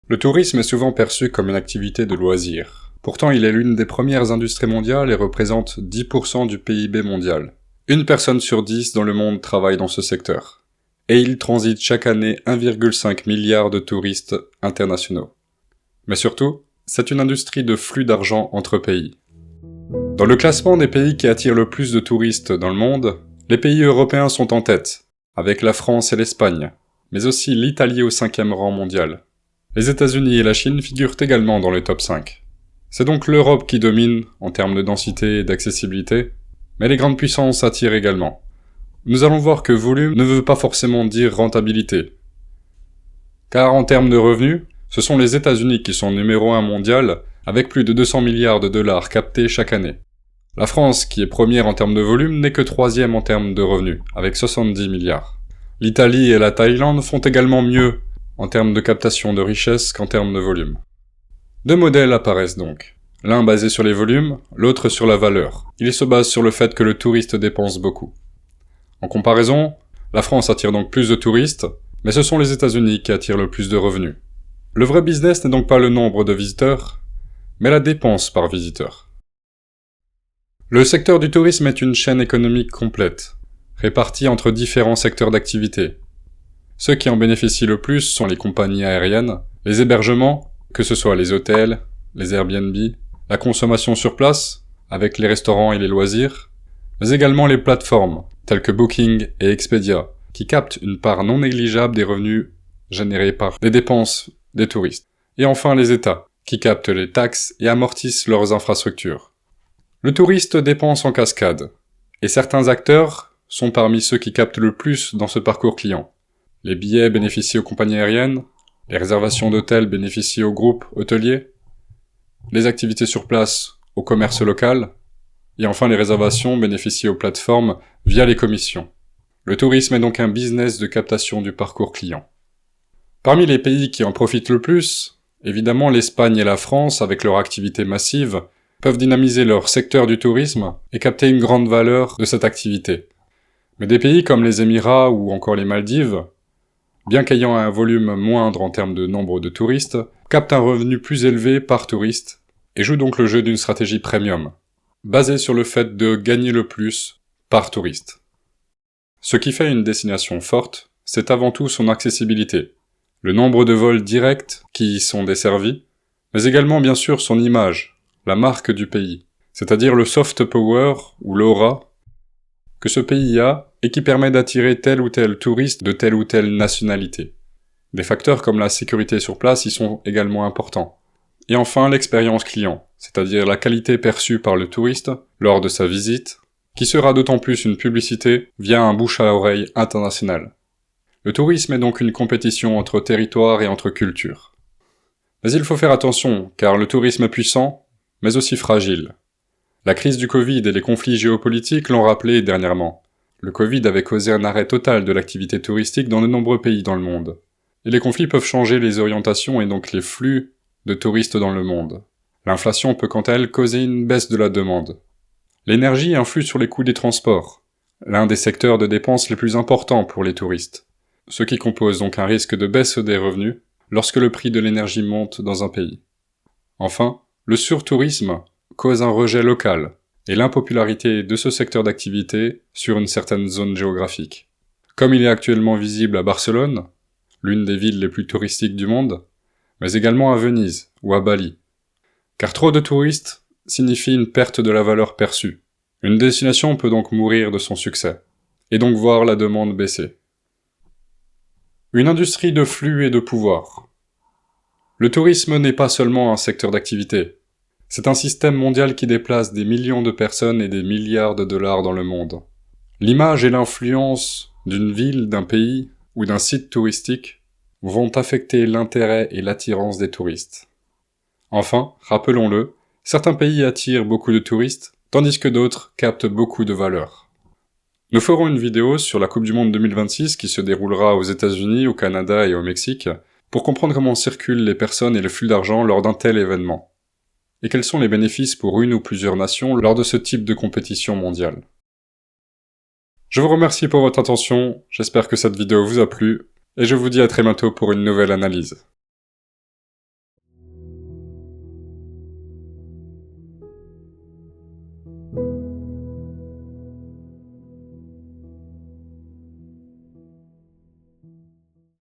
Le tourisme est souvent perçu comme une activité de loisir. Pourtant, il est l'une des premières industries mondiales et représente 10% du PIB mondial. Une personne sur 10 dans le monde travaille dans ce secteur. Et il transite chaque année 1,5 milliard de touristes internationaux. Mais surtout, c'est une industrie de flux d'argent entre pays. Dans le classement des pays qui attirent le plus de touristes dans le monde, les pays européens sont en tête, avec la France et l'Espagne, mais aussi l'Italie au 5e rang mondial. Les États-Unis et la Chine figurent également dans le top 5. C'est donc l'Europe qui domine en termes de densité et d'accessibilité, mais les grandes puissances attirent également. Nous allons voir que volume ne veut pas forcément dire rentabilité. Car en termes de revenus, ce sont les États-Unis qui sont numéro 1 mondial, avec plus de 200 milliards de dollars captés chaque année. La France, qui est première en termes de volume, n'est que 3e en termes de revenus, avec 70 milliards. L'Italie et la Thaïlande font également mieux en termes de captation de richesse qu'en termes de volume. Deux modèles apparaissent donc. L'un basé sur les volumes, l'autre sur la valeur. Il se base sur le fait que le touriste dépense beaucoup. En comparaison, la France attire donc plus de touristes, mais ce sont les États-Unis qui attirent le plus de revenus. Le vrai business n'est donc pas le nombre de visiteurs, mais la dépense par visiteur. Le secteur du tourisme est une chaîne économique complète, répartie entre différents secteurs d'activité. Ceux qui en bénéficient le plus sont les compagnies aériennes, les hébergements, que ce soit les hôtels, les Airbnb, la consommation sur place, avec les restaurants et les loisirs, mais également les plateformes, telles que Booking et Expedia, qui captent une part non négligeable des revenus générés par les dépenses des touristes. Et enfin les États, qui captent les taxes et amortissent leurs infrastructures. Le touriste dépense en cascade, et certains acteurs sont parmi ceux qui captent le plus dans ce parcours client. Les billets bénéficient aux compagnies aériennes, les réservations d'hôtels bénéficient aux groupes hôteliers, les activités sur place au commerce local, et enfin les réservations bénéficient aux plateformes via les commissions. Le tourisme est donc un business de captation du parcours client. Parmi les pays qui en profitent le plus, évidemment l'Espagne et la France, avec leur activité massive, peuvent dynamiser leur secteur du tourisme et capter une grande valeur de cette activité. Mais des pays comme les Émirats ou encore les Maldives, bien qu'ayant un volume moindre en termes de nombre de touristes, captent un revenu plus élevé par touriste et jouent donc le jeu d'une stratégie premium, basée sur le fait de gagner le plus par touriste. Ce qui fait une destination forte, c'est avant tout son accessibilité, le nombre de vols directs qui y sont desservis, mais également bien sûr son image, la marque du pays, c'est-à-dire le soft power ou l'aura que ce pays a et qui permet d'attirer tel ou tel touriste de telle ou telle nationalité. Des facteurs comme la sécurité sur place y sont également importants. Et enfin l'expérience client, c'est-à-dire la qualité perçue par le touriste lors de sa visite, qui sera d'autant plus une publicité via un bouche à oreille international. Le tourisme est donc une compétition entre territoires et entre cultures. Mais il faut faire attention, car le tourisme est puissant, mais aussi fragile. La crise du Covid et les conflits géopolitiques l'ont rappelé dernièrement. Le Covid avait causé un arrêt total de l'activité touristique dans de nombreux pays dans le monde. Et les conflits peuvent changer les orientations et donc les flux de touristes dans le monde. L'inflation peut quant à elle causer une baisse de la demande. L'énergie influe sur les coûts des transports, l'un des secteurs de dépenses les plus importants pour les touristes, ce qui compose donc un risque de baisse des revenus lorsque le prix de l'énergie monte dans un pays. Enfin, le surtourisme cause un rejet local et l'impopularité de ce secteur d'activité sur une certaine zone géographique. Comme il est actuellement visible à Barcelone, l'une des villes les plus touristiques du monde, mais également à Venise ou à Bali. Car trop de touristes signifie une perte de la valeur perçue. Une destination peut donc mourir de son succès, et donc voir la demande baisser. Une industrie de flux et de pouvoir. Le tourisme n'est pas seulement un secteur d'activité. C'est un système mondial qui déplace des millions de personnes et des milliards de dollars dans le monde. L'image et l'influence d'une ville, d'un pays ou d'un site touristique vont affecter l'intérêt et l'attirance des touristes. Enfin, rappelons-le, certains pays attirent beaucoup de touristes, tandis que d'autres captent beaucoup de valeur. Nous ferons une vidéo sur la Coupe du Monde 2026 qui se déroulera aux États-Unis, au Canada et au Mexique, pour comprendre comment circulent les personnes et le flux d'argent lors d'un tel événement. Et quels sont les bénéfices pour une ou plusieurs nations lors de ce type de compétition mondiale. Je vous remercie pour votre attention, j'espère que cette vidéo vous a plu, et je vous dis à très bientôt pour une nouvelle analyse.